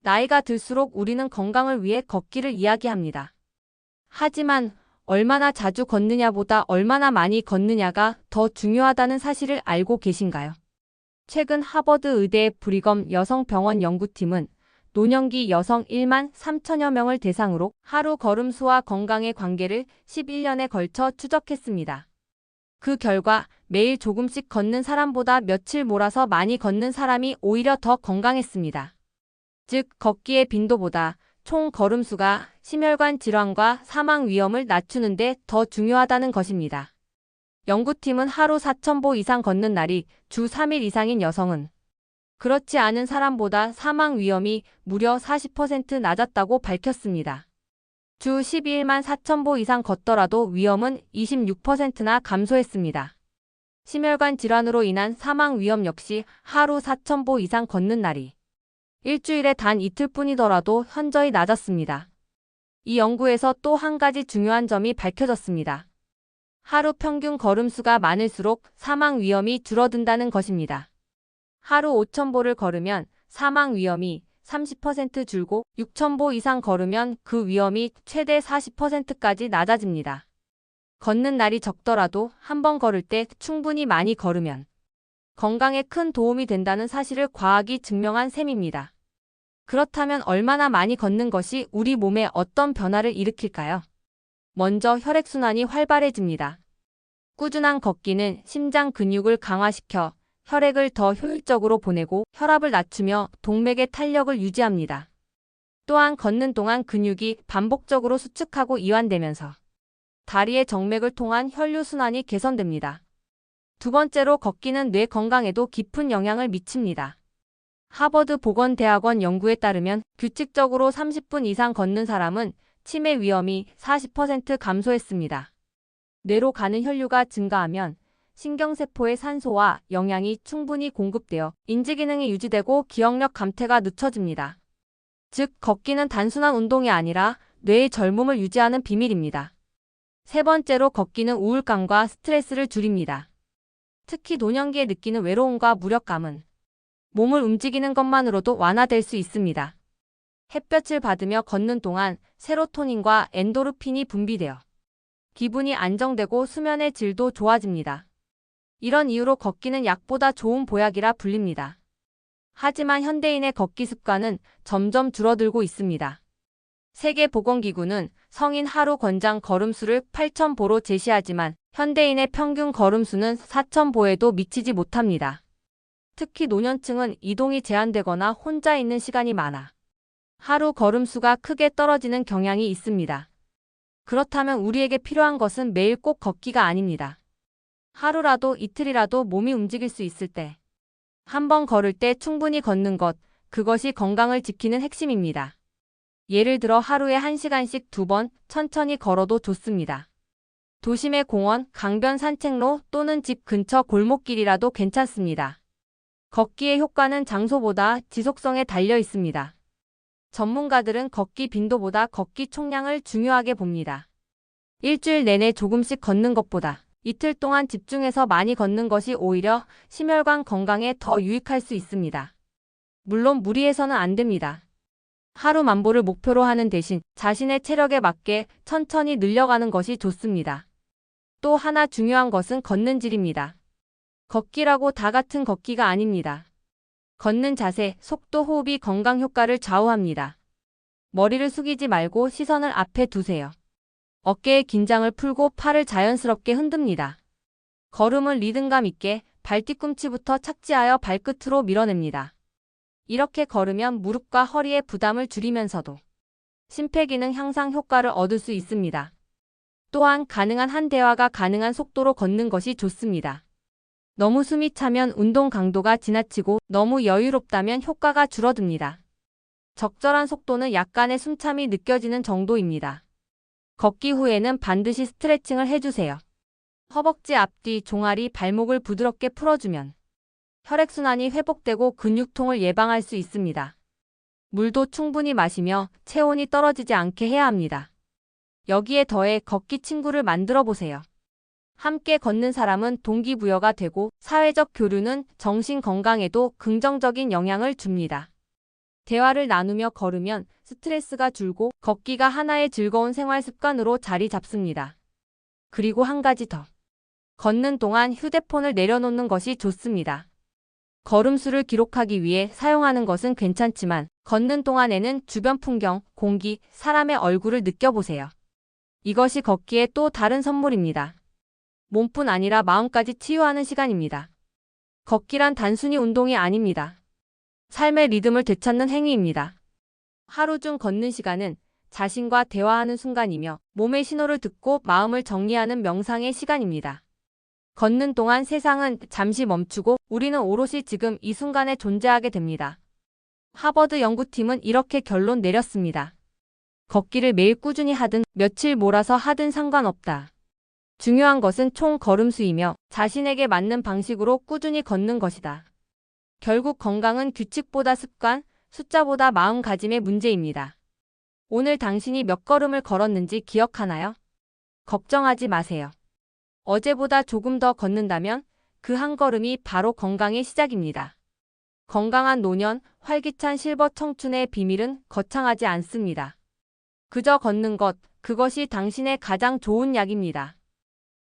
나이가 들수록 우리는 건강을 위해 걷기를 이야기합니다. 하지만 얼마나 자주 걷느냐보다 얼마나 많이 걷느냐가 더 중요하다는 사실을 알고 계신가요? 최근 하버드 의대 브리검 여성병원 연구팀은 노년기 여성 1만 3천여 명을 대상으로 하루 걸음수와 건강의 관계를 11년에 걸쳐 추적했습니다. 그 결과 매일 조금씩 걷는 사람보다 며칠 몰아서 많이 걷는 사람이 오히려 더 건강했습니다. 즉, 걷기의 빈도보다 총 걸음수가 심혈관 질환과 사망 위험을 낮추는 데 더 중요하다는 것입니다. 연구팀은 하루 4,000보 이상 걷는 날이 주 3일 이상인 여성은 그렇지 않은 사람보다 사망 위험이 무려 40% 낮았다고 밝혔습니다. 주 12일만 4,000보 이상 걷더라도 위험은 26%나 감소했습니다. 심혈관 질환으로 인한 사망 위험 역시 하루 4,000보 이상 걷는 날이 일주일에 단 이틀뿐이더라도 현저히 낮았습니다. 이 연구에서 또 한 가지 중요한 점이 밝혀졌습니다. 하루 평균 걸음수가 많을수록 사망 위험이 줄어든다는 것입니다. 하루 5,000보를 걸으면 사망 위험이 30% 줄고 6,000보 이상 걸으면 그 위험이 최대 40%까지 낮아집니다. 걷는 날이 적더라도 한 번 걸을 때 충분히 많이 걸으면 건강에 큰 도움이 된다는 사실을 과학이 증명한 셈입니다. 그렇다면 얼마나 많이 걷는 것이 우리 몸에 어떤 변화를 일으킬까요? 먼저 혈액순환이 활발해집니다. 꾸준한 걷기는 심장 근육을 강화시켜 혈액을 더 효율적으로 보내고 혈압을 낮추며 동맥의 탄력을 유지합니다. 또한 걷는 동안 근육이 반복적으로 수축하고 이완되면서 다리의 정맥을 통한 혈류순환이 개선됩니다. 두 번째로 걷기는 뇌 건강에도 깊은 영향을 미칩니다. 하버드 보건대학원 연구에 따르면 규칙적으로 30분 이상 걷는 사람은 치매 위험이 40% 감소했습니다. 뇌로 가는 혈류가 증가하면 신경세포의 산소와 영양이 충분히 공급되어 인지기능이 유지되고 기억력 감퇴가 늦춰집니다. 즉, 걷기는 단순한 운동이 아니라 뇌의 젊음을 유지하는 비밀입니다. 세 번째로 걷기는 우울감과 스트레스를 줄입니다. 특히 노년기에 느끼는 외로움과 무력감은 몸을 움직이는 것만으로도 완화될 수 있습니다. 햇볕을 받으며 걷는 동안 세로토닌과 엔도르핀이 분비되어 기분이 안정되고 수면의 질도 좋아집니다. 이런 이유로 걷기는 약보다 좋은 보약이라 불립니다. 하지만 현대인의 걷기 습관은 점점 줄어들고 있습니다. 세계보건기구는 성인 하루 권장 걸음수를 8,000보로 제시하지만 현대인의 평균 걸음수는 4,000보에도 미치지 못합니다. 특히 노년층은 이동이 제한되거나 혼자 있는 시간이 많아 하루 걸음수가 크게 떨어지는 경향이 있습니다. 그렇다면 우리에게 필요한 것은 매일 꼭 걷기가 아닙니다. 하루라도 이틀이라도 몸이 움직일 수 있을 때, 한 번 걸을 때 충분히 걷는 것, 그것이 건강을 지키는 핵심입니다. 예를 들어 하루에 1시간씩 2번 천천히 걸어도 좋습니다. 도심의 공원, 강변 산책로 또는 집 근처 골목길이라도 괜찮습니다. 걷기의 효과는 장소보다 지속성에 달려 있습니다. 전문가들은 걷기 빈도보다 걷기 총량을 중요하게 봅니다. 일주일 내내 조금씩 걷는 것보다 이틀 동안 집중해서 많이 걷는 것이 오히려 심혈관 건강에 더 유익할 수 있습니다. 물론 무리해서는 안 됩니다. 하루 10,000보를 목표로 하는 대신 자신의 체력에 맞게 천천히 늘려가는 것이 좋습니다. 또 하나 중요한 것은 걷는 질입니다. 걷기라고 다 같은 걷기가 아닙니다. 걷는 자세, 속도, 호흡이 건강 효과를 좌우합니다. 머리를 숙이지 말고 시선을 앞에 두세요. 어깨의 긴장을 풀고 팔을 자연스럽게 흔듭니다. 걸음은 리듬감 있게 발뒤꿈치부터 착지하여 발끝으로 밀어냅니다. 이렇게 걸으면 무릎과 허리의 부담을 줄이면서도 심폐기능 향상 효과를 얻을 수 있습니다. 또한 가능한 한 대화가 가능한 속도로 걷는 것이 좋습니다. 너무 숨이 차면 운동 강도가 지나치고 너무 여유롭다면 효과가 줄어듭니다. 적절한 속도는 약간의 숨참이 느껴지는 정도입니다. 걷기 후에는 반드시 스트레칭을 해주세요. 허벅지 앞뒤, 종아리, 발목을 부드럽게 풀어주면 혈액순환이 회복되고 근육통을 예방할 수 있습니다. 물도 충분히 마시며 체온이 떨어지지 않게 해야 합니다. 여기에 더해 걷기 친구를 만들어 보세요. 함께 걷는 사람은 동기부여가 되고 사회적 교류는 정신 건강에도 긍정적인 영향을 줍니다. 대화를 나누며 걸으면 스트레스가 줄고 걷기가 하나의 즐거운 생활 습관으로 자리 잡습니다. 그리고 한 가지 더. 걷는 동안 휴대폰을 내려놓는 것이 좋습니다. 걸음수를 기록하기 위해 사용하는 것은 괜찮지만 걷는 동안에는 주변 풍경, 공기, 사람의 얼굴을 느껴보세요. 이것이 걷기의 또 다른 선물입니다. 몸뿐 아니라 마음까지 치유하는 시간입니다. 걷기란 단순히 운동이 아닙니다. 삶의 리듬을 되찾는 행위입니다. 하루 중 걷는 시간은 자신과 대화하는 순간이며 몸의 신호를 듣고 마음을 정리하는 명상의 시간입니다. 걷는 동안 세상은 잠시 멈추고 우리는 오롯이 지금 이 순간에 존재하게 됩니다. 하버드 연구팀은 이렇게 결론 내렸습니다. 걷기를 매일 꾸준히 하든 며칠 몰아서 하든 상관없다. 중요한 것은 총 걸음수이며 자신에게 맞는 방식으로 꾸준히 걷는 것이다. 결국 건강은 규칙보다 습관, 숫자보다 마음가짐의 문제입니다. 오늘 당신이 몇 걸음을 걸었는지 기억하나요? 걱정하지 마세요. 어제보다 조금 더 걷는다면 그 한 걸음이 바로 건강의 시작입니다. 건강한 노년, 활기찬 실버 청춘의 비밀은 거창하지 않습니다. 그저 걷는 것, 그것이 당신의 가장 좋은 약입니다.